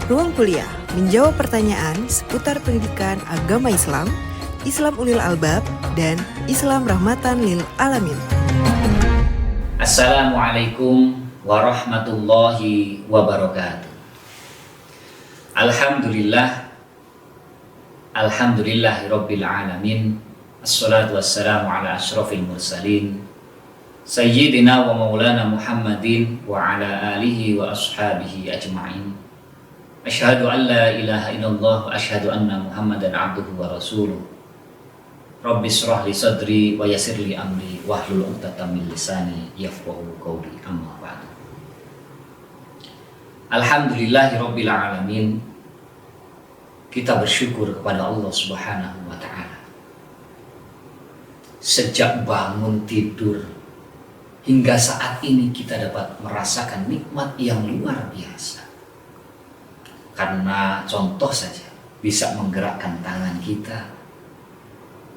Ruang Kuliah menjawab pertanyaan seputar pendidikan agama Islam, Islam Ulil Albab, dan Islam Rahmatan Lil Alamin. Assalamualaikum warahmatullahi wabarakatuh. Alhamdulillahirabbil alamin. Assalatu wassalamu ala asyrafil mursalin Sayyidina wa maulana Muhammadin wa ala alihi wa ashabihi ajma'in. Asyhadu an la ilaha illallah wa asyhadu anna Muhammadan abduhu wa rasuluh. Rabbi shrah li sadri wa yassir li amri wahlul 'uqdatam min lisani yafqahu qawli, amma ba'du. Alhamdulillahirabbil alamin. Kita bersyukur kepada Allah Subhanahu wa taala. Sejak bangun tidur hingga saat ini kita dapat merasakan nikmat yang luar biasa. Karena contoh saja bisa menggerakkan tangan kita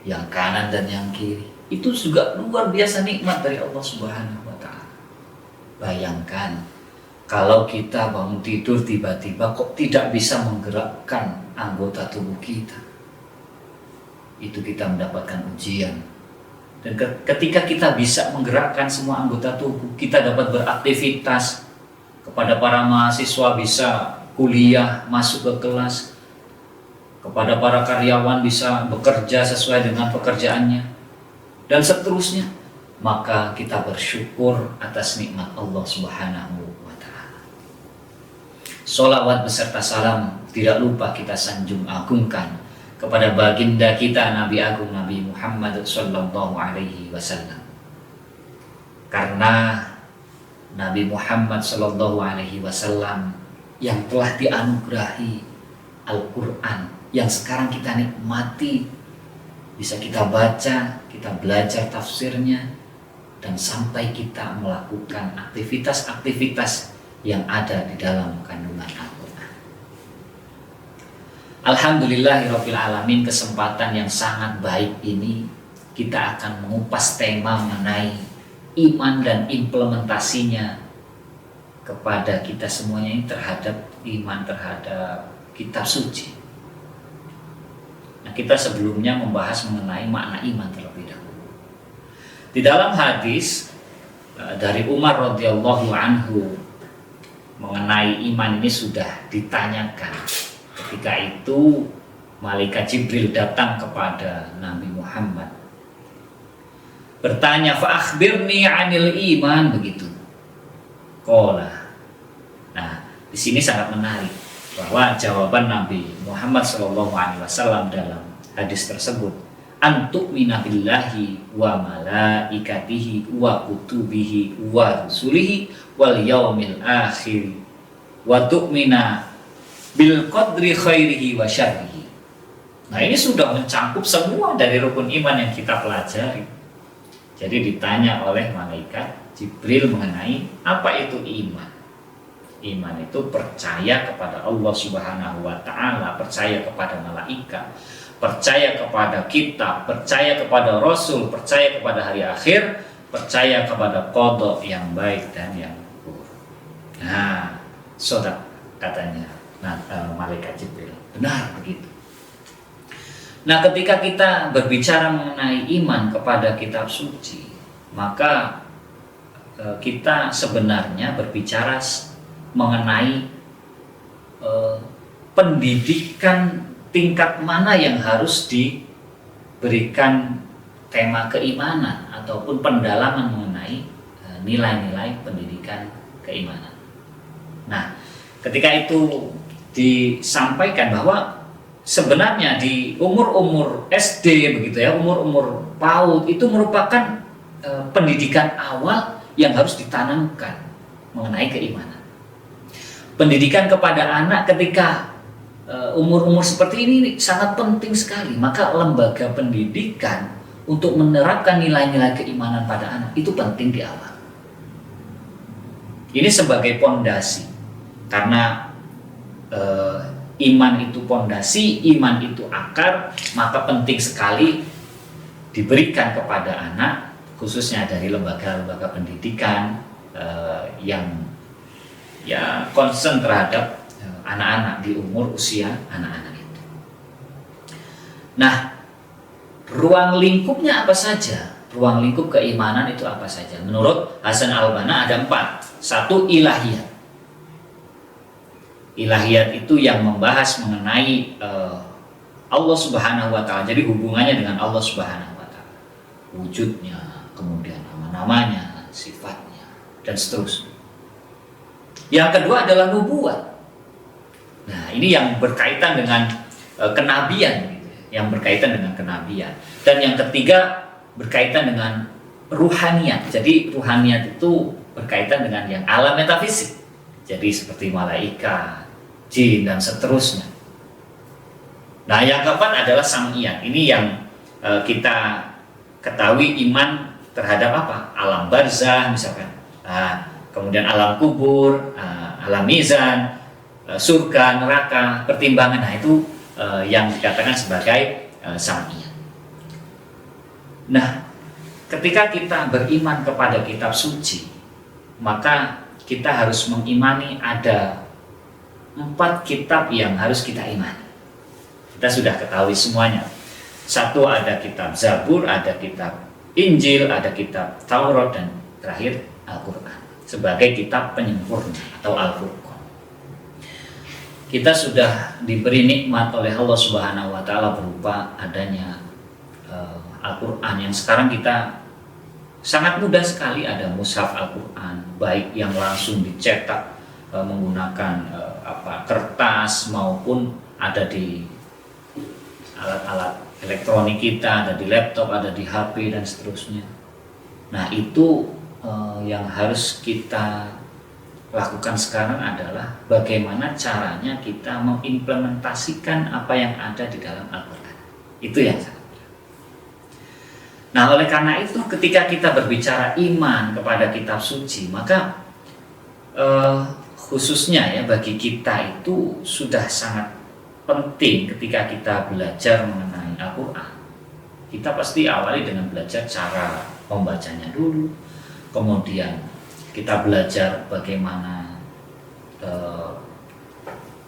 yang kanan dan yang kiri, itu juga luar biasa nikmat dari Allah Subhanahu wa taala. Bayangkan kalau kita bangun tidur tiba-tiba kok tidak bisa menggerakkan anggota tubuh kita. Itu kita mendapatkan ujian. Dan ketika kita bisa menggerakkan semua anggota tubuh, kita dapat beraktivitas. Kepada para mahasiswa bisa kuliah, masuk ke kelas. Kepada para karyawan bisa bekerja sesuai dengan pekerjaannya, dan seterusnya. Maka kita bersyukur atas nikmat Allah Subhanahu wa ta'ala. Sholawat beserta salam tidak lupa kita sanjung agungkan kepada baginda kita Nabi Agung Nabi Muhammad sallallahu alaihi wasallam. Karena Nabi Muhammad sallallahu alaihi wasallam yang telah dianugerahi Al-Quran yang sekarang kita nikmati, bisa kita baca, kita belajar tafsirnya, dan sampai kita melakukan aktivitas-aktivitas yang ada di dalam kandungan Al-Quran. Alhamdulillahirabbil alamin. Kesempatan yang sangat baik ini kita akan mengupas tema mengenai iman dan implementasinya kepada kita semuanya ini terhadap iman terhadap kitab suci. Nah, kita sebelumnya membahas mengenai makna iman terlebih dahulu. Di dalam hadis dari Umar radhiyallahu anhu mengenai iman ini sudah ditanyakan. Ketika itu malaikat Jibril datang kepada Nabi Muhammad, bertanya, fa akhbirni 'anil iman, begitu. Qala. Nah, di sini sangat menarik bahwa jawaban Nabi Muhammad SAW dalam hadis tersebut, antu'mina billahi wa malaikatihi wa kutubihi wa rusulihi wal yaumil akhir wa tu'mina bil qadri khairihi wa syarrihi. Nah, ini sudah mencakup semua dari rukun iman yang kita pelajari. Jadi ditanya oleh malaikat Jibril mengenai apa itu iman. Iman itu percaya kepada Allah Subhanahu wa ta'ala, percaya kepada malaikat, percaya kepada kitab, percaya kepada Rasul, percaya kepada hari akhir, percaya kepada qada yang baik dan yang buruk. Nah, saudara, katanya malaikat Jibril, benar begitu. Nah, ketika kita berbicara mengenai iman kepada kitab suci, maka kita sebenarnya berbicara mengenai pendidikan tingkat mana yang harus diberikan tema keimanan ataupun pendalaman mengenai nilai-nilai pendidikan keimanan. Nah, ketika itu disampaikan bahwa sebenarnya di umur-umur SD begitu ya, umur-umur PAUD itu merupakan pendidikan awal yang harus ditanamkan mengenai keimanan. Pendidikan kepada anak ketika umur-umur seperti ini sangat penting sekali. Maka lembaga pendidikan untuk menerapkan nilai-nilai keimanan pada anak itu penting di awal. Ini sebagai pondasi, karena iman itu pondasi, iman itu akar, maka penting sekali diberikan kepada anak, khususnya dari lembaga-lembaga pendidikan yang concern terhadap anak-anak di umur usia anak-anak itu. Nah, ruang lingkupnya apa saja? Ruang lingkup keimanan itu apa saja? Menurut Hasan al-Banna ada 4. 1, ilahiyat. Ilahiyat itu yang membahas mengenai Allah Subhanahu wa Ta'ala. Jadi hubungannya dengan Allah Subhanahu wa Ta'ala, wujudnya, kemudian nama-namanya, sifatnya, dan seterusnya. Yang kedua adalah nubuat. Nah, ini yang berkaitan dengan kenabian, gitu, yang berkaitan dengan kenabian. Dan yang ketiga berkaitan dengan ruhaniyat. Jadi ruhaniyat itu berkaitan dengan yang alam metafisik. Jadi seperti malaikat, jin, dan seterusnya. Nah, yang keempat adalah sam'iyat. Ini yang kita ketahui iman terhadap apa? Alam barzah misalkan. Kemudian alam kubur, alam mizan, surga, neraka, pertimbangan. Nah, itu yang dikatakan sebagai sam'iyat. Nah, ketika kita beriman kepada kitab suci, maka kita harus mengimani ada 4 kitab yang harus kita imani. Kita sudah ketahui semuanya. 1 ada kitab Zabur, ada kitab Injil, ada kitab Taurat, dan terakhir Al-Quran sebagai kitab penyempurna atau Al-Furqan. Kita sudah diberi nikmat oleh Allah Subhanahu wa Ta'ala berupa adanya Al-Quran yang sekarang kita sangat mudah sekali ada mushaf Al-Quran, baik yang langsung dicetak menggunakan kertas maupun ada di alat-alat elektronik kita, ada di laptop, ada di HP, dan seterusnya. Nah, itu yang harus kita lakukan sekarang adalah bagaimana caranya kita mengimplementasikan apa yang ada di dalam Al-Quran. Itu yang sangat berat. Nah, oleh karena itu ketika kita berbicara iman kepada kitab suci, maka khususnya ya bagi kita itu sudah sangat penting ketika kita belajar mengenai Al-Quran. Kita pasti awali dengan belajar cara membacanya dulu, kemudian kita belajar bagaimana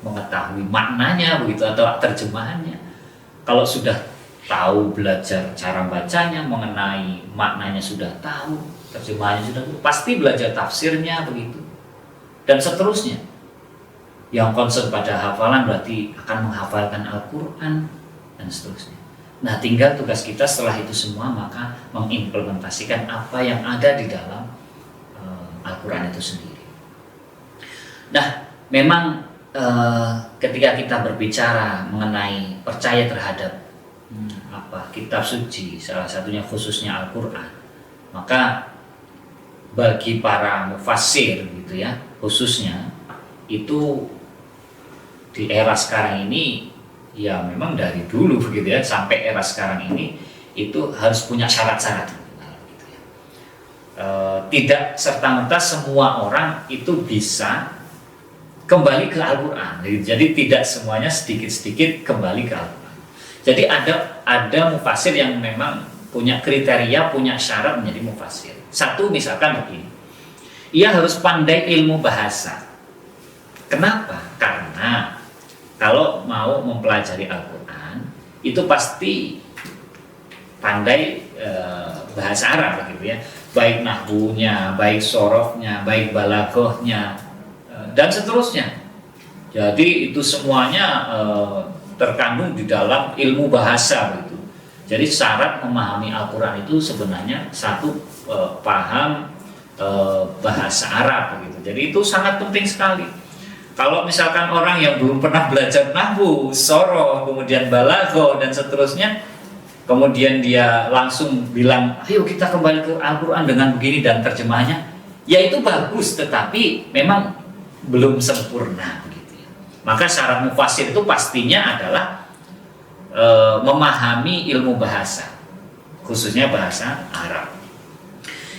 mengetahui maknanya begitu atau terjemahannya. Kalau sudah tahu belajar cara bacanya, mengenai maknanya sudah tahu, terjemahannya sudah tahu, pasti belajar tafsirnya begitu, dan seterusnya. Yang concern pada hafalan berarti akan menghafalkan Al-Quran dan seterusnya. Nah, tinggal tugas kita setelah itu semua maka mengimplementasikan apa yang ada di dalam Al-Quran itu sendiri. Nah, memang ketika kita berbicara mengenai percaya terhadap kitab suci, salah satunya khususnya Al-Quran, maka bagi para mufassir gitu ya, khususnya itu di era sekarang ini ya memang dari dulu begitu ya sampai era sekarang ini itu harus punya syarat-syarat gitu ya. Tidak serta-merta semua orang itu bisa kembali ke Al-Quran. Jadi tidak semuanya sedikit-sedikit kembali ke Al-Quran. Jadi ada mufassir yang memang punya kriteria, punya syarat menjadi mufassir. 1 misalkan begini, ia harus pandai ilmu bahasa. Kenapa? Karena kalau mau mempelajari Al-Quran itu pasti pandai bahasa Arab gitu ya, baik nahwunya, baik sorofnya, baik balaghahnya, dan seterusnya. Jadi itu semuanya terkandung di dalam ilmu bahasa gitu. Jadi syarat memahami Al-Quran itu sebenarnya 1 paham bahasa Arab gitu. Jadi itu sangat penting sekali. Kalau misalkan orang yang belum pernah belajar nahwu, soroh, kemudian balaghah dan seterusnya, kemudian dia langsung bilang, ayo kita kembali ke Al-Quran dengan begini dan terjemahnya, ya itu bagus, tetapi memang belum sempurna begitu ya. Maka syarat mufassir itu pastinya adalah memahami ilmu bahasa, khususnya bahasa Arab.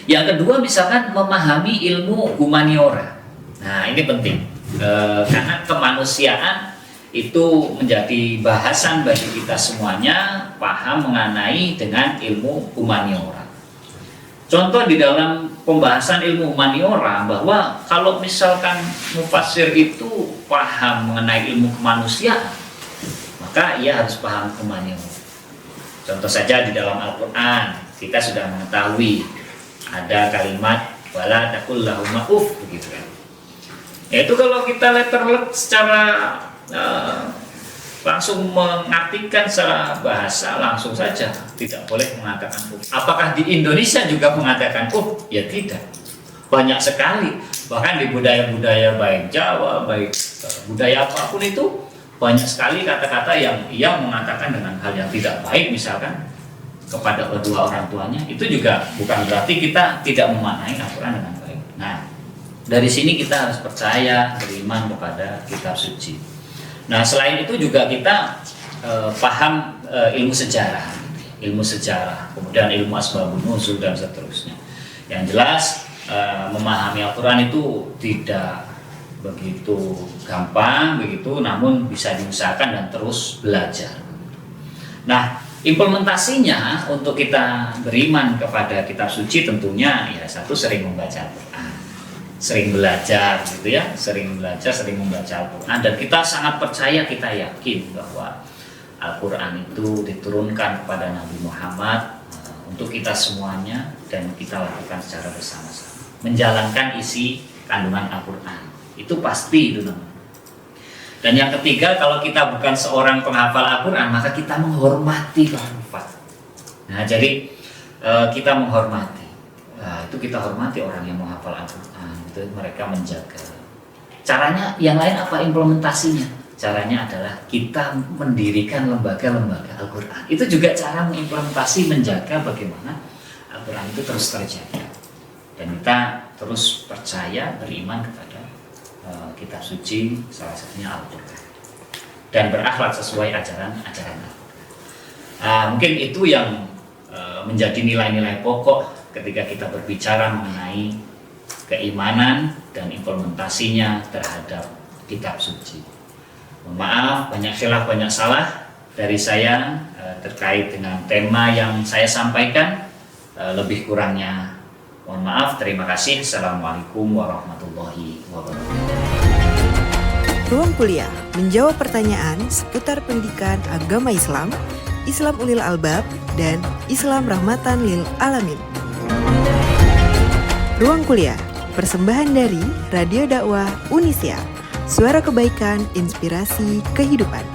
Yang kedua misalkan memahami ilmu humaniora. Nah, ini penting. Karena kemanusiaan itu menjadi bahasan bagi kita semuanya, paham mengenai dengan ilmu humaniora. Contoh di dalam pembahasan ilmu humaniora bahwa kalau misalkan mufassir itu paham mengenai ilmu kemanusiaan, maka ia harus paham humaniora. Contoh saja di dalam Al-Quran kita sudah mengetahui ada kalimat wala taqul lahum uf begitu kan. Yaitu kalau kita letterlek secara langsung mengartikan secara bahasa langsung saja tidak boleh mengatakan apakah di Indonesia juga mengatakan ya tidak, banyak sekali bahkan di budaya-budaya baik Jawa baik budaya apapun itu banyak sekali kata-kata yang ia mengatakan dengan hal yang tidak baik misalkan kepada kedua orang tuanya. Itu juga bukan berarti kita tidak memaknai Al-Quran dengan baik. Nah, dari sini kita harus percaya beriman kepada kitab suci. Nah, selain itu juga kita paham ilmu sejarah, kemudian ilmu asbabun nuzul dan seterusnya. Yang jelas memahami Al-Quran itu tidak begitu gampang begitu, namun bisa diusahakan dan terus belajar. Nah, implementasinya untuk kita beriman kepada kitab suci tentunya ya satu, sering membaca Al-Quran, sering belajar gitu ya, sering membaca Al-Quran, dan kita sangat percaya, kita yakin bahwa Al-Quran itu diturunkan kepada Nabi Muhammad untuk kita semuanya, dan kita lakukan secara bersama-sama menjalankan isi kandungan Al-Quran. Itu pasti itu teman. Dan yang ketiga, kalau kita bukan seorang penghafal Al-Quran, maka kita menghormati para. Nah, jadi kita menghormati. Nah, itu kita hormati orang yang menghafal Al-Quran. Itu mereka menjaga. Caranya yang lain apa implementasinya? Caranya adalah kita mendirikan lembaga-lembaga Al-Quran. Itu juga cara mengimplementasi, menjaga bagaimana Al-Quran itu terus terjaga. Dan kita terus percaya, beriman kepada kitab suci, salah satunya Al-Quran, dan berakhlak sesuai ajaran-ajaran Al-Quran. Mungkin itu yang menjadi nilai-nilai pokok ketika kita berbicara mengenai keimanan dan implementasinya terhadap kitab suci. Maaf, banyak khilaf, banyak salah dari saya terkait dengan tema yang saya sampaikan. Lebih kurangnya mohon maaf. Terima kasih. Assalamualaikum warahmatullahi wabarakatuh. Ruang Kuliah menjawab pertanyaan seputar pendidikan agama Islam, Islam Ulil Albab, dan Islam Rahmatan Lil Alamin. Ruang Kuliah, persembahan dari Radio Dakwah Unisia, suara kebaikan, inspirasi kehidupan.